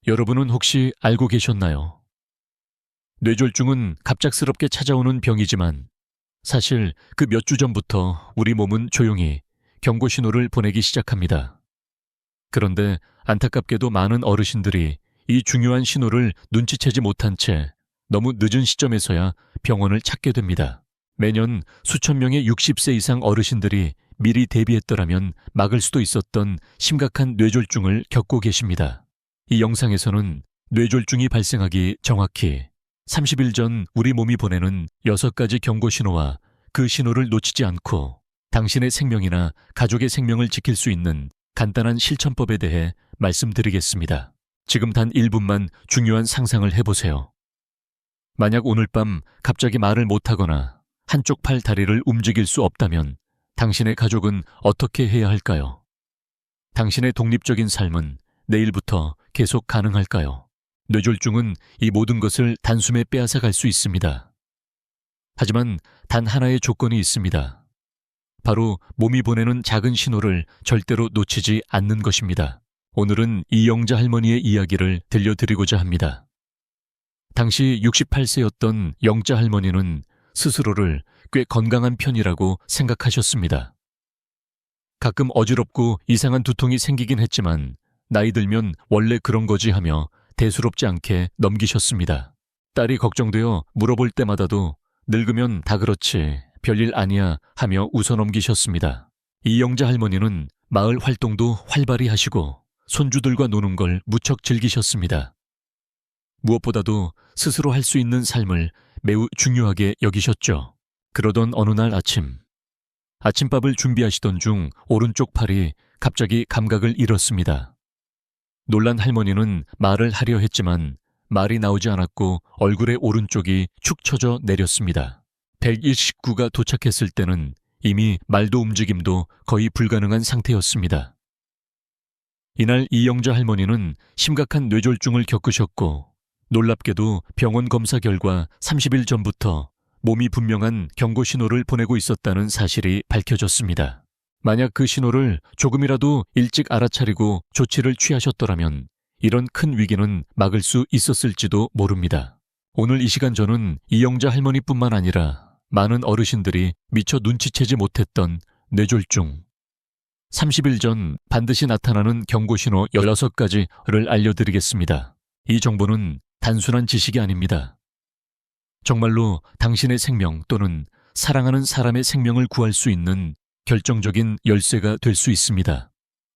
여러분은 혹시 알고 계셨나요? 뇌졸중은 갑작스럽게 찾아오는 병이지만 사실 그 몇 주 전부터 우리 몸은 조용히 경고 신호를 보내기 시작합니다. 그런데 안타깝게도 많은 어르신들이 이 중요한 신호를 눈치채지 못한 채 너무 늦은 시점에서야 병원을 찾게 됩니다. 매년 수천 명의 60세 이상 어르신들이 미리 대비했더라면 막을 수도 있었던 심각한 뇌졸중을 겪고 계십니다. 이 영상에서는 뇌졸중이 발생하기 정확히 30일 전 우리 몸이 보내는 6가지 경고 신호와 그 신호를 놓치지 않고 당신의 생명이나 가족의 생명을 지킬 수 있는 간단한 실천법에 대해 말씀드리겠습니다. 지금 단 1분만 중요한 상상을 해보세요. 만약 오늘 밤 갑자기 말을 못하거나 한쪽 팔 다리를 움직일 수 없다면 당신의 가족은 어떻게 해야 할까요? 당신의 독립적인 삶은 내일부터 계속 가능할까요? 뇌졸중은 이 모든 것을 단숨에 빼앗아 갈 수 있습니다. 하지만 단 하나의 조건이 있습니다. 바로 몸이 보내는 작은 신호를 절대로 놓치지 않는 것입니다. 오늘은 이영자 할머니의 이야기를 들려드리고자 합니다. 당시 68세였던 영자 할머니는 스스로를 꽤 건강한 편이라고 생각하셨습니다. 가끔 어지럽고 이상한 두통이 생기긴 했지만 나이 들면 원래 그런 거지 하며 대수롭지 않게 넘기셨습니다. 딸이 걱정되어 물어볼 때마다도 늙으면 다 그렇지 별일 아니야 하며 웃어넘기셨습니다. 이영자 할머니는 마을 활동도 활발히 하시고 손주들과 노는 걸 무척 즐기셨습니다. 무엇보다도 스스로 할 수 있는 삶을 매우 중요하게 여기셨죠. 그러던 어느 날 아침밥을 준비하시던 중 오른쪽 팔이 갑자기 감각을 잃었습니다. 놀란 할머니는 말을 하려 했지만 말이 나오지 않았고 얼굴의 오른쪽이 축 처져 내렸습니다. 119가 도착했을 때는 이미 말도 움직임도 거의 불가능한 상태였습니다. 이날 이영자 할머니는 심각한 뇌졸중을 겪으셨고 놀랍게도 병원 검사 결과 30일 전부터 몸이 분명한 경고 신호를 보내고 있었다는 사실이 밝혀졌습니다. 만약 그 신호를 조금이라도 일찍 알아차리고 조치를 취하셨더라면 이런 큰 위기는 막을 수 있었을지도 모릅니다. 오늘 이 시간 저는 이영자 할머니뿐만 아니라 많은 어르신들이 미처 눈치채지 못했던 뇌졸중, 30일 전 반드시 나타나는 경고신호 16가지를 알려드리겠습니다. 이 정보는 단순한 지식이 아닙니다. 정말로 당신의 생명 또는 사랑하는 사람의 생명을 구할 수 있는 결정적인 열쇠가 될 수 있습니다.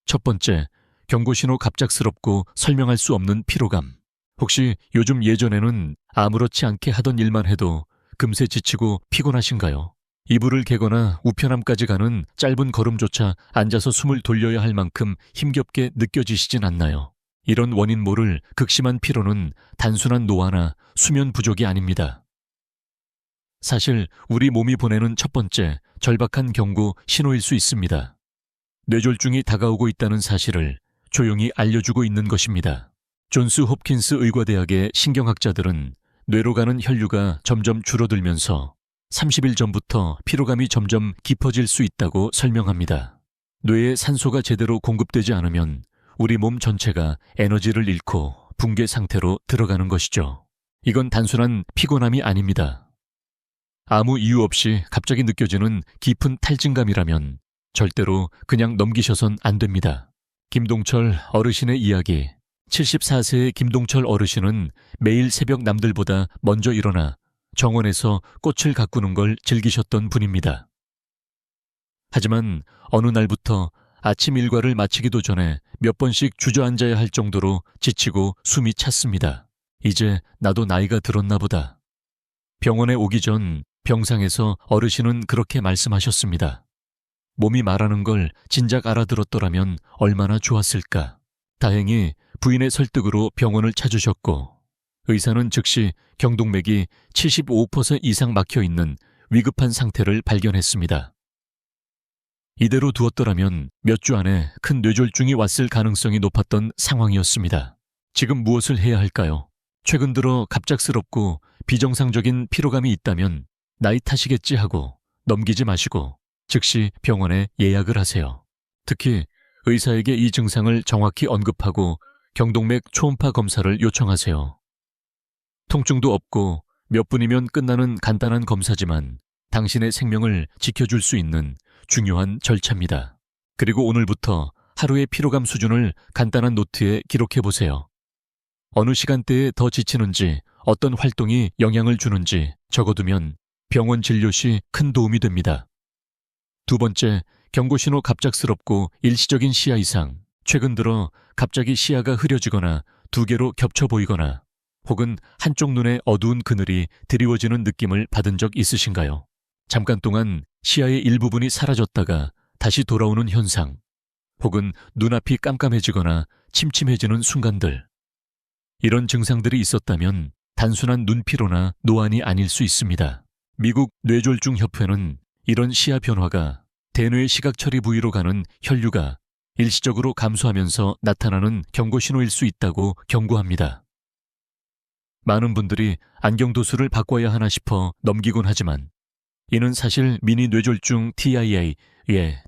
첫 번째, 경고신호 갑작스럽고 설명할 수 없는 피로감. 혹시 요즘 예전에는 아무렇지 않게 하던 일만 해도 금세 지치고 피곤하신가요? 이불을 개거나 우편함까지 가는 짧은 걸음조차 앉아서 숨을 돌려야 할 만큼 힘겹게 느껴지시진 않나요? 이런 원인 모를 극심한 피로는 단순한 노화나 수면 부족이 아닙니다. 사실 우리 몸이 보내는 첫 번째 절박한 경고 신호일 수 있습니다. 뇌졸중이 다가오고 있다는 사실을 조용히 알려주고 있는 것입니다. 존스 홉킨스 의과대학의 신경학자들은 뇌로 가는 혈류가 점점 줄어들면서 30일 전부터 피로감이 점점 깊어질 수 있다고 설명합니다. 뇌에 산소가 제대로 공급되지 않으면 우리 몸 전체가 에너지를 잃고 붕괴 상태로 들어가는 것이죠. 이건 단순한 피곤함이 아닙니다. 아무 이유 없이 갑자기 느껴지는 깊은 탈진감이라면 절대로 그냥 넘기셔선 안 됩니다. 김동철 어르신의 이야기. 74세의 김동철 어르신은 매일 새벽 남들보다 먼저 일어나 정원에서 꽃을 가꾸는 걸 즐기셨던 분입니다. 하지만 어느 날부터 아침 일과를 마치기도 전에 몇 번씩 주저앉아야 할 정도로 지치고 숨이 찼습니다. 이제 나도 나이가 들었나 보다. 병원에 오기 전 병상에서 어르신은 그렇게 말씀하셨습니다. 몸이 말하는 걸 진작 알아들었더라면 얼마나 좋았을까. 다행히 부인의 설득으로 병원을 찾으셨고 의사는 즉시 경동맥이 75% 이상 막혀있는 위급한 상태를 발견했습니다. 이대로 두었더라면 몇 주 안에 큰 뇌졸중이 왔을 가능성이 높았던 상황이었습니다. 지금 무엇을 해야 할까요? 최근 들어 갑작스럽고 비정상적인 피로감이 있다면 나이 탓이겠지 하고 넘기지 마시고 즉시 병원에 예약을 하세요. 특히 의사에게 이 증상을 정확히 언급하고 경동맥 초음파 검사를 요청하세요. 통증도 없고 몇 분이면 끝나는 간단한 검사지만 당신의 생명을 지켜줄 수 있는 중요한 절차입니다. 그리고 오늘부터 하루의 피로감 수준을 간단한 노트에 기록해 보세요. 어느 시간대에 더 지치는지, 어떤 활동이 영향을 주는지 적어두면 병원 진료 시 큰 도움이 됩니다. 두 번째, 경고신호 갑작스럽고 일시적인 시야 이상. 최근 들어 갑자기 시야가 흐려지거나 두 개로 겹쳐 보이거나 혹은 한쪽 눈에 어두운 그늘이 드리워지는 느낌을 받은 적 있으신가요? 잠깐 동안 시야의 일부분이 사라졌다가 다시 돌아오는 현상, 혹은 눈앞이 깜깜해지거나 침침해지는 순간들. 이런 증상들이 있었다면 단순한 눈피로나 노안이 아닐 수 있습니다. 미국 뇌졸중 협회는 이런 시야 변화가 대뇌 시각처리 부위로 가는 혈류가 일시적으로 감소하면서 나타나는 경고 신호일 수 있다고 경고합니다. 많은 분들이 안경도수를 바꿔야 하나 싶어 넘기곤 하지만 이는 사실 미니 뇌졸중 TIA의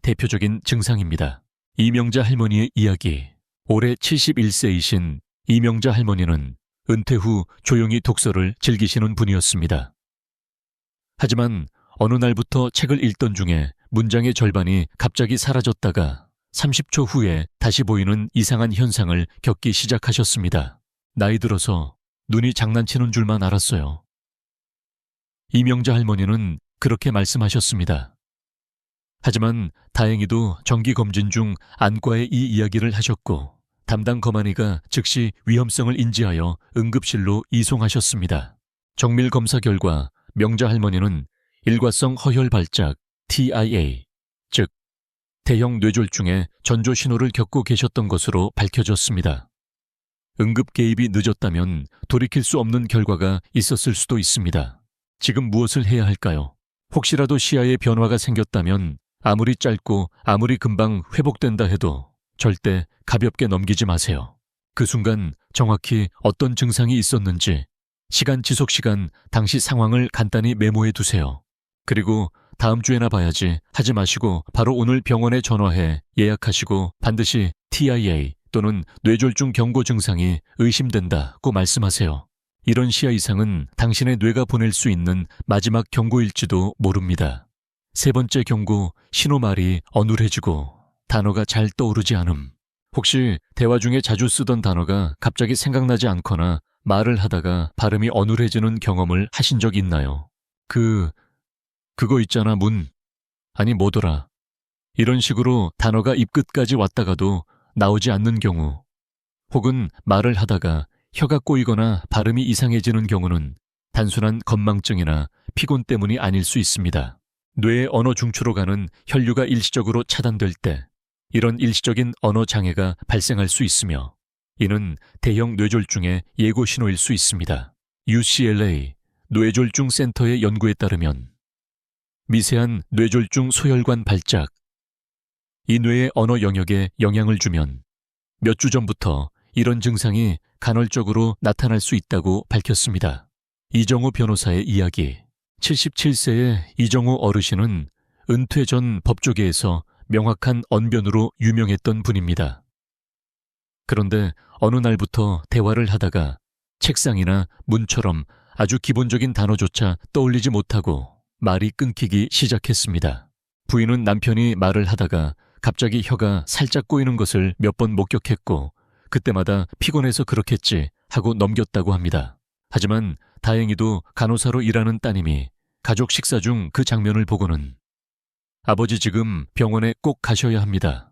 대표적인 증상입니다. 이명자 할머니의 이야기. 올해 71세이신 이명자 할머니는 은퇴 후 조용히 독서를 즐기시는 분이었습니다. 하지만 어느 날부터 책을 읽던 중에 문장의 절반이 갑자기 사라졌다가 30초 후에 다시 보이는 이상한 현상을 겪기 시작하셨습니다. 나이 들어서 눈이 장난치는 줄만 알았어요. 이명자 할머니는 그렇게 말씀하셨습니다. 하지만 다행히도 정기검진 중 안과에 이 이야기를 하셨고 담당 검안의가 즉시 위험성을 인지하여 응급실로 이송하셨습니다. 정밀 검사 결과 명자 할머니는 일과성 허혈 발작 TIA, 즉 대형 뇌졸중의 전조 신호를 겪고 계셨던 것으로 밝혀졌습니다. 응급 개입이 늦었다면 돌이킬 수 없는 결과가 있었을 수도 있습니다. 지금 무엇을 해야 할까요? 혹시라도 시야에 변화가 생겼다면 아무리 짧고 아무리 금방 회복된다 해도 절대 가볍게 넘기지 마세요. 그 순간 정확히 어떤 증상이 있었는지 시간 지속 시간 당시 상황을 간단히 메모해 두세요. 그리고 다음 주에나 봐야지 하지 마시고 바로 오늘 병원에 전화해 예약하시고 반드시 TIA 또는 뇌졸중 경고 증상이 의심된다고 말씀하세요. 이런 시야 이상은 당신의 뇌가 보낼 수 있는 마지막 경고일지도 모릅니다. 세 번째 경고, 신호말이 어눌해지고 단어가 잘 떠오르지 않음. 혹시 대화 중에 자주 쓰던 단어가 갑자기 생각나지 않거나 말을 하다가 발음이 어눌해지는 경험을 하신 적 있나요? 그거 있잖아, 아니 뭐더라. 이런 식으로 단어가 입끝까지 왔다가도 나오지 않는 경우, 혹은 말을 하다가 혀가 꼬이거나 발음이 이상해지는 경우는 단순한 건망증이나 피곤 때문이 아닐 수 있습니다. 뇌의 언어 중추로 가는 혈류가 일시적으로 차단될 때 이런 일시적인 언어 장애가 발생할 수 있으며 이는 대형 뇌졸중의 예고 신호일 수 있습니다. UCLA 뇌졸중 센터의 연구에 따르면 미세한 뇌졸중 소혈관 발작, 이 뇌의 언어 영역에 영향을 주면 몇 주 전부터 이런 증상이 간헐적으로 나타날 수 있다고 밝혔습니다. 이정호 변호사의 이야기. 77세의 이정호 어르신은 은퇴 전 법조계에서 명확한 언변으로 유명했던 분입니다. 그런데 어느 날부터 대화를 하다가 책상이나 문처럼 아주 기본적인 단어조차 떠올리지 못하고 말이 끊기기 시작했습니다. 부인은 남편이 말을 하다가 갑자기 혀가 살짝 꼬이는 것을 몇 번 목격했고 그때마다 피곤해서 그렇겠지 하고 넘겼다고 합니다. 하지만 다행히도 간호사로 일하는 따님이 가족 식사 중 그 장면을 보고는 아버지 지금 병원에 꼭 가셔야 합니다.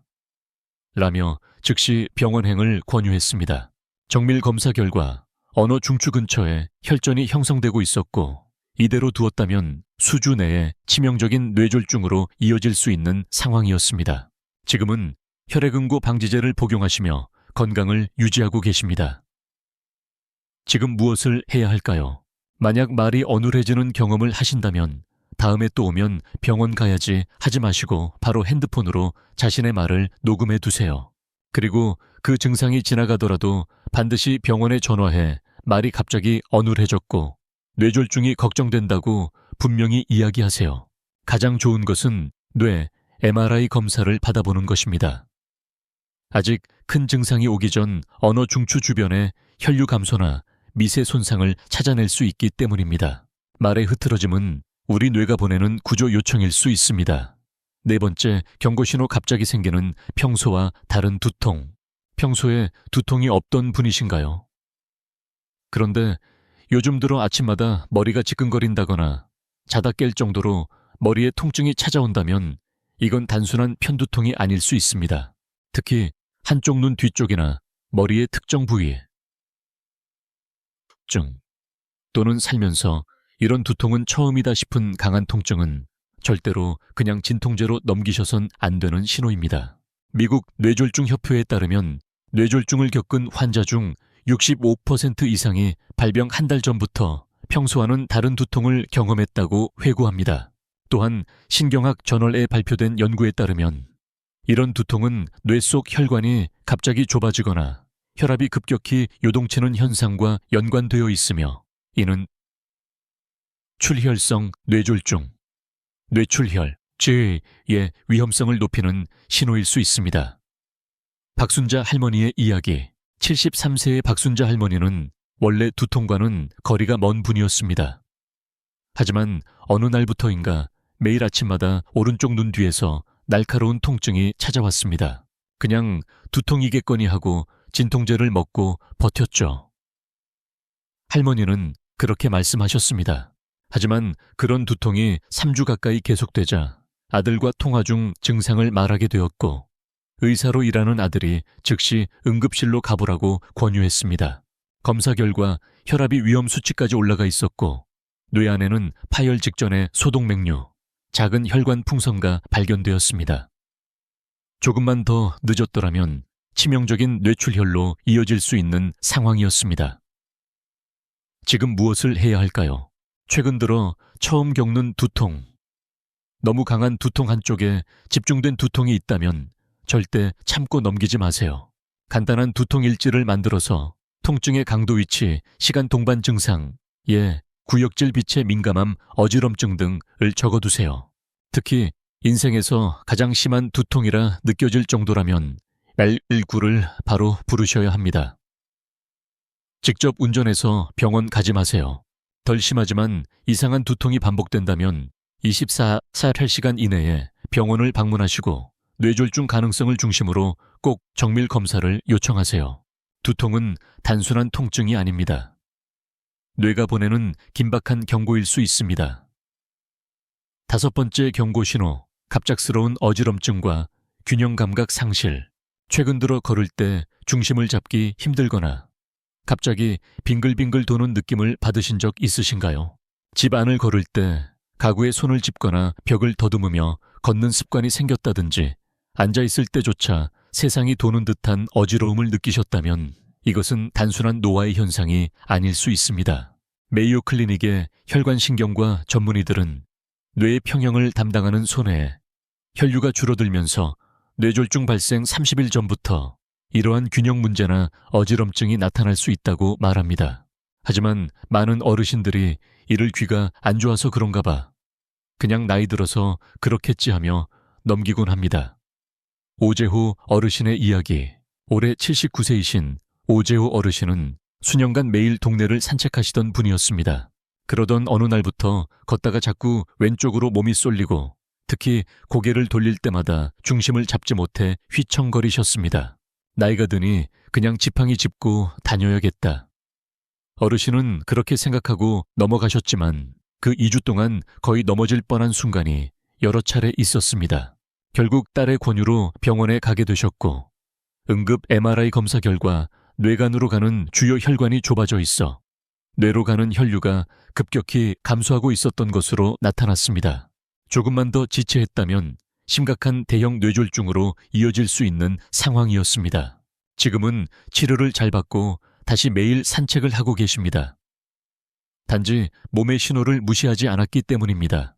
라며 즉시 병원행을 권유했습니다. 정밀 검사 결과 언어 중추 근처에 혈전이 형성되고 있었고 이대로 두었다면 수주 내에 치명적인 뇌졸중으로 이어질 수 있는 상황이었습니다. 지금은 혈액응고 방지제를 복용하시며 건강을 유지하고 계십니다. 지금 무엇을 해야 할까요? 만약 말이 어눌해지는 경험을 하신다면 다음에 또 오면 병원 가야지 하지 마시고 바로 핸드폰으로 자신의 말을 녹음해 두세요. 그리고 그 증상이 지나가더라도 반드시 병원에 전화해 말이 갑자기 어눌해졌고 뇌졸중이 걱정된다고 분명히 이야기하세요. 가장 좋은 것은 뇌 MRI 검사를 받아보는 것입니다. 아직 큰 증상이 오기 전 언어 중추 주변의 혈류 감소나 미세 손상을 찾아낼 수 있기 때문입니다. 말의 흐트러짐은 우리 뇌가 보내는 구조 요청일 수 있습니다. 네 번째, 경고신호 갑자기 생기는 평소와 다른 두통. 평소에 두통이 없던 분이신가요? 그런데 요즘 들어 아침마다 머리가 지끈거린다거나 자다 깰 정도로 머리에 통증이 찾아온다면 이건 단순한 편두통이 아닐 수 있습니다. 특히 한쪽 눈 뒤쪽이나 머리의 특정 부위에 통증 또는 살면서 이런 두통은 처음이다 싶은 강한 통증은 절대로 그냥 진통제로 넘기셔선 안 되는 신호입니다. 미국 뇌졸중 협회에 따르면 뇌졸중을 겪은 환자 중 65% 이상이 발병 한 달 전부터 평소와는 다른 두통을 경험했다고 회고합니다. 또한 신경학 저널에 발표된 연구에 따르면 이런 두통은 뇌 속 혈관이 갑자기 좁아지거나 혈압이 급격히 요동치는 현상과 연관되어 있으며 이는 출혈성 뇌졸중, 뇌출혈,의 위험성을 높이는 신호일 수 있습니다. 박순자 할머니의 이야기. 73세의 박순자 할머니는 원래 두통과는 거리가 먼 분이었습니다. 하지만 어느 날부터인가 매일 아침마다 오른쪽 눈 뒤에서 날카로운 통증이 찾아왔습니다. 그냥 두통이겠거니 하고 진통제를 먹고 버텼죠. 할머니는 그렇게 말씀하셨습니다. 하지만 그런 두통이 3주 가까이 계속되자 아들과 통화 중 증상을 말하게 되었고 의사로 일하는 아들이 즉시 응급실로 가보라고 권유했습니다. 검사 결과 혈압이 위험 수치까지 올라가 있었고 뇌 안에는 파열 직전의 소동맥류, 작은 혈관 풍선가 발견되었습니다. 조금만 더 늦었더라면 치명적인 뇌출혈로 이어질 수 있는 상황이었습니다. 지금 무엇을 해야 할까요? 최근 들어 처음 겪는 두통. 너무 강한 두통 한쪽에 집중된 두통이 있다면 절대 참고 넘기지 마세요. 간단한 두통 일지를 만들어서 통증의 강도 위치, 시간 동반 증상, 구역질 빛에 민감함, 어지럼증 등을 적어두세요. 특히 인생에서 가장 심한 두통이라 느껴질 정도라면 119를 바로 부르셔야 합니다. 직접 운전해서 병원 가지 마세요. 덜 심하지만 이상한 두통이 반복된다면 24시간 이내에 병원을 방문하시고 뇌졸중 가능성을 중심으로 꼭 정밀 검사를 요청하세요. 두통은 단순한 통증이 아닙니다. 뇌가 보내는 긴박한 경고일 수 있습니다. 5번째 경고 신호, 갑작스러운 어지럼증과 균형 감각 상실. 최근 들어 걸을 때 중심을 잡기 힘들거나 갑자기 빙글빙글 도는 느낌을 받으신 적 있으신가요? 집 안을 걸을 때 가구에 손을 짚거나 벽을 더듬으며 걷는 습관이 생겼다든지 앉아있을 때조차 세상이 도는 듯한 어지러움을 느끼셨다면 이것은 단순한 노화의 현상이 아닐 수 있습니다. 메이오 클리닉의 혈관신경과 전문의들은 뇌의 평형을 담당하는 손해에 혈류가 줄어들면서 뇌졸중 발생 30일 전부터 이러한 균형 문제나 어지럼증이 나타날 수 있다고 말합니다. 하지만 많은 어르신들이 이를 귀가 안 좋아서 그런가 봐. 그냥 나이 들어서 그렇겠지 하며 넘기곤 합니다. 오재호 어르신의 이야기. 올해 79세이신 오재호 어르신은 수년간 매일 동네를 산책하시던 분이었습니다. 그러던 어느 날부터 걷다가 자꾸 왼쪽으로 몸이 쏠리고 특히 고개를 돌릴 때마다 중심을 잡지 못해 휘청거리셨습니다. 나이가 드니 그냥 지팡이 짚고 다녀야겠다. 어르신은 그렇게 생각하고 넘어가셨지만 그 2주 동안 거의 넘어질 뻔한 순간이 여러 차례 있었습니다. 결국 딸의 권유로 병원에 가게 되셨고 응급 MRI 검사 결과 뇌간으로 가는 주요 혈관이 좁아져 있어 뇌로 가는 혈류가 급격히 감소하고 있었던 것으로 나타났습니다. 조금만 더 지체했다면 심각한 대형 뇌졸중으로 이어질 수 있는 상황이었습니다. 지금은 치료를 잘 받고 다시 매일 산책을 하고 계십니다. 단지 몸의 신호를 무시하지 않았기 때문입니다.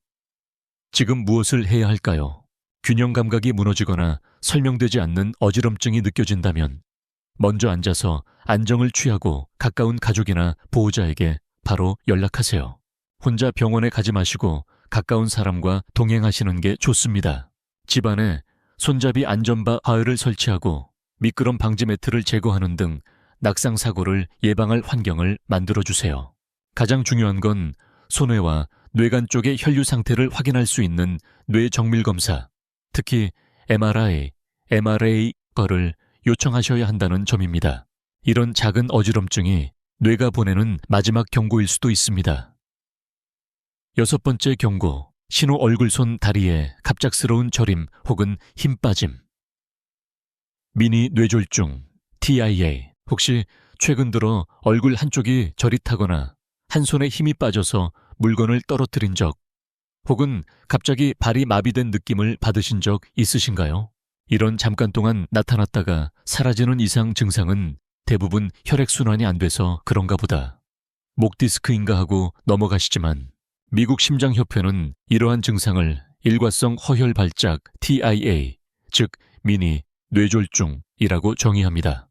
지금 무엇을 해야 할까요? 균형 감각이 무너지거나 설명되지 않는 어지럼증이 느껴진다면 먼저 앉아서 안정을 취하고 가까운 가족이나 보호자에게 바로 연락하세요. 혼자 병원에 가지 마시고 가까운 사람과 동행하시는 게 좋습니다. 집안에 손잡이 안전바 하의를 설치하고 미끄럼 방지 매트를 제거하는 등 낙상 사고를 예방할 환경을 만들어주세요. 가장 중요한 건 손뇌와 뇌간 쪽의 혈류 상태를 확인할 수 있는 뇌 정밀 검사, 특히 MRA를 요청하셔야 한다는 점입니다. 이런 작은 어지럼증이 뇌가 보내는 마지막 경고일 수도 있습니다. 6번째 경고, 신호 얼굴 손 다리에 갑작스러운 저림 혹은 힘 빠짐. 미니 뇌졸중, TIA. 혹시 최근 들어 얼굴 한쪽이 저릿하거나 한 손에 힘이 빠져서 물건을 떨어뜨린 적, 혹은 갑자기 발이 마비된 느낌을 받으신 적 있으신가요? 이런 잠깐 동안 나타났다가 사라지는 이상 증상은 대부분 혈액순환이 안 돼서 그런가 보다, 목 디스크인가 하고 넘어가시지만 미국 심장협회는 이러한 증상을 일과성 허혈 발작 TIA, 즉 미니 뇌졸중이라고 정의합니다.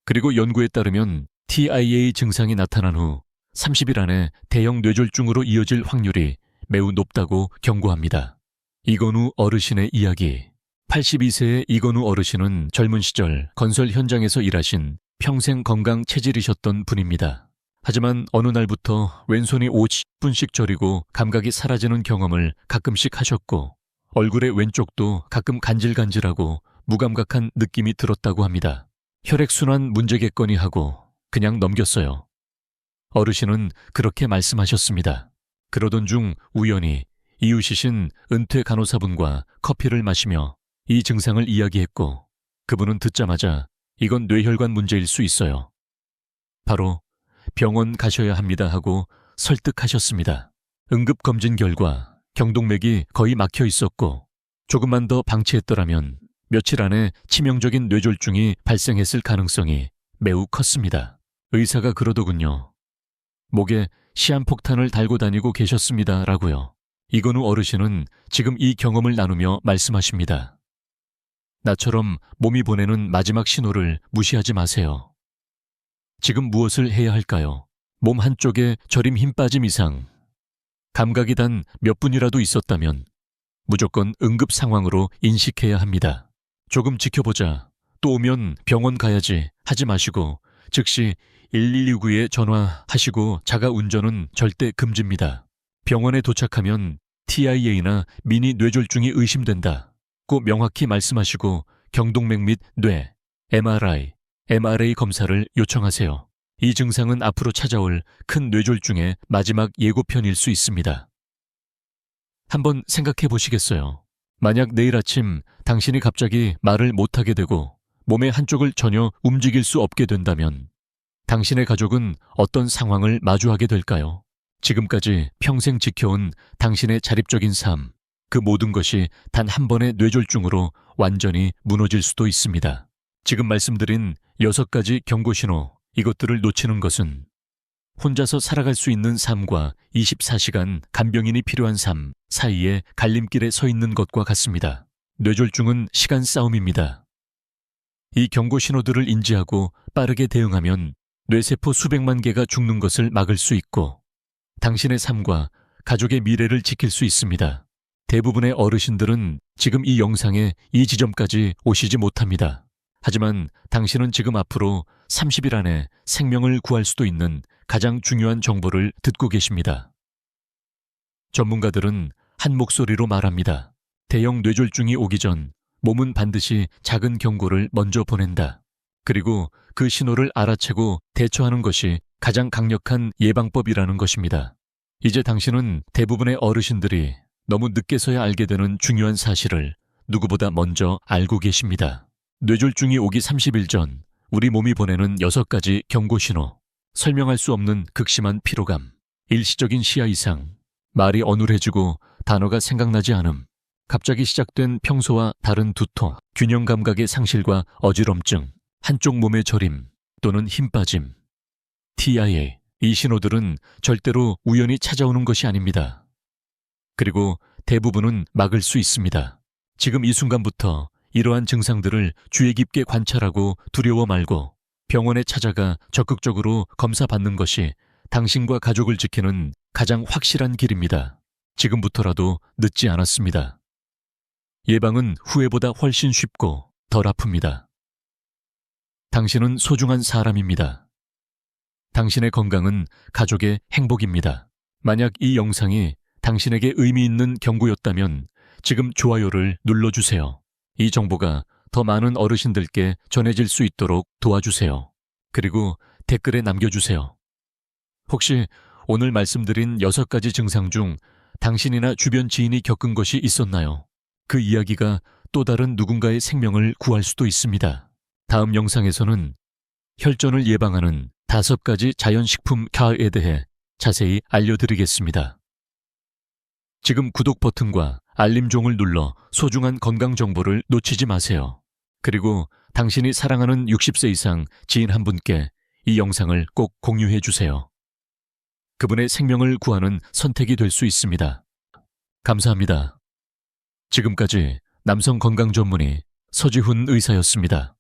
그리고 연구에 따르면 TIA 증상이 나타난 후 30일 안에 대형 뇌졸중으로 이어질 확률이 매우 높다고 경고합니다. 이건우 어르신의 이야기. 82세의 이건우 어르신은 젊은 시절 건설 현장에서 일하신 평생 건강 체질이셨던 분입니다. 하지만 어느 날부터 왼손이 50분씩 저리고 감각이 사라지는 경험을 가끔씩 하셨고, 얼굴의 왼쪽도 가끔 간질간질하고 무감각한 느낌이 들었다고 합니다. 혈액순환 문제겠거니 하고 그냥 넘겼어요. 어르신은 그렇게 말씀하셨습니다. 그러던 중 우연히 이웃이신 은퇴 간호사분과 커피를 마시며 이 증상을 이야기했고, 그분은 듣자마자 이건 뇌혈관 문제일 수 있어요, 바로 병원 가셔야 합니다 하고 설득하셨습니다. 응급검진 결과 경동맥이 거의 막혀 있었고, 조금만 더 방치했더라면 며칠 안에 치명적인 뇌졸중이 발생했을 가능성이 매우 컸습니다. 의사가 그러더군요. 목에 시한폭탄을 달고 다니고 계셨습니다 라고요. 이건우 어르신은 지금 이 경험을 나누며 말씀하십니다. 나처럼 몸이 보내는 마지막 신호를 무시하지 마세요. 지금 무엇을 해야 할까요? 몸 한쪽에 저림 힘 빠짐 이상, 감각이 단 몇 분이라도 있었다면 무조건 응급 상황으로 인식해야 합니다. 조금 지켜보자, 또 오면 병원 가야지 하지 마시고 즉시 1169에 전화하시고 자가 운전은 절대 금지입니다. 병원에 도착하면 TIA나 미니 뇌졸중이 의심된다 꼭 명확히 말씀하시고 경동맥 및 뇌, MRA 검사를 요청하세요. 이 증상은 앞으로 찾아올 큰 뇌졸중의 마지막 예고편일 수 있습니다. 한번 생각해 보시겠어요? 만약 내일 아침 당신이 갑자기 말을 못하게 되고 몸의 한쪽을 전혀 움직일 수 없게 된다면 당신의 가족은 어떤 상황을 마주하게 될까요? 지금까지 평생 지켜온 당신의 자립적인 삶, 그 모든 것이 단 한 번의 뇌졸중으로 완전히 무너질 수도 있습니다. 지금 말씀드린 6가지 경고신호, 이것들을 놓치는 것은 혼자서 살아갈 수 있는 삶과 24시간 간병인이 필요한 삶 사이에 갈림길에 서 있는 것과 같습니다. 뇌졸중은 시간 싸움입니다. 이 경고신호들을 인지하고 빠르게 대응하면 뇌세포 수백만 개가 죽는 것을 막을 수 있고 당신의 삶과 가족의 미래를 지킬 수 있습니다. 대부분의 어르신들은 지금 이 영상에 이 지점까지 오시지 못합니다. 하지만 당신은 지금 앞으로 30일 안에 생명을 구할 수도 있는 가장 중요한 정보를 듣고 계십니다. 전문가들은 한 목소리로 말합니다. 대형 뇌졸중이 오기 전 몸은 반드시 작은 경고를 먼저 보낸다. 그리고 그 신호를 알아채고 대처하는 것이 가장 강력한 예방법이라는 것입니다. 이제 당신은 대부분의 어르신들이 너무 늦게서야 알게 되는 중요한 사실을 누구보다 먼저 알고 계십니다. 뇌졸중이 오기 30일 전 우리 몸이 보내는 6가지 경고신호, 설명할 수 없는 극심한 피로감, 일시적인 시야 이상, 말이 어눌해지고 단어가 생각나지 않음, 갑자기 시작된 평소와 다른 두통, 균형 감각의 상실과 어지럼증, 한쪽 몸의 저림 또는 힘 빠짐. TIA, 이 신호들은 절대로 우연히 찾아오는 것이 아닙니다. 그리고 대부분은 막을 수 있습니다. 지금 이 순간부터 이러한 증상들을 주의 깊게 관찰하고 두려워 말고 병원에 찾아가 적극적으로 검사받는 것이 당신과 가족을 지키는 가장 확실한 길입니다. 지금부터라도 늦지 않았습니다. 예방은 후회보다 훨씬 쉽고 덜 아픕니다. 당신은 소중한 사람입니다. 당신의 건강은 가족의 행복입니다. 만약 이 영상이 당신에게 의미 있는 경고였다면 지금 좋아요를 눌러주세요. 이 정보가 더 많은 어르신들께 전해질 수 있도록 도와주세요. 그리고 댓글에 남겨주세요. 혹시 오늘 말씀드린 6가지 증상 중 당신이나 주변 지인이 겪은 것이 있었나요? 그 이야기가 또 다른 누군가의 생명을 구할 수도 있습니다. 다음 영상에서는 혈전을 예방하는 5가지 자연식품 캬에 대해 자세히 알려드리겠습니다. 지금 구독 버튼과 알림종을 눌러 소중한 건강 정보를 놓치지 마세요. 그리고 당신이 사랑하는 60세 이상 지인 한 분께 이 영상을 꼭 공유해 주세요. 그분의 생명을 구하는 선택이 될 수 있습니다. 감사합니다. 지금까지 남성 건강 전문의 서지훈 의사였습니다.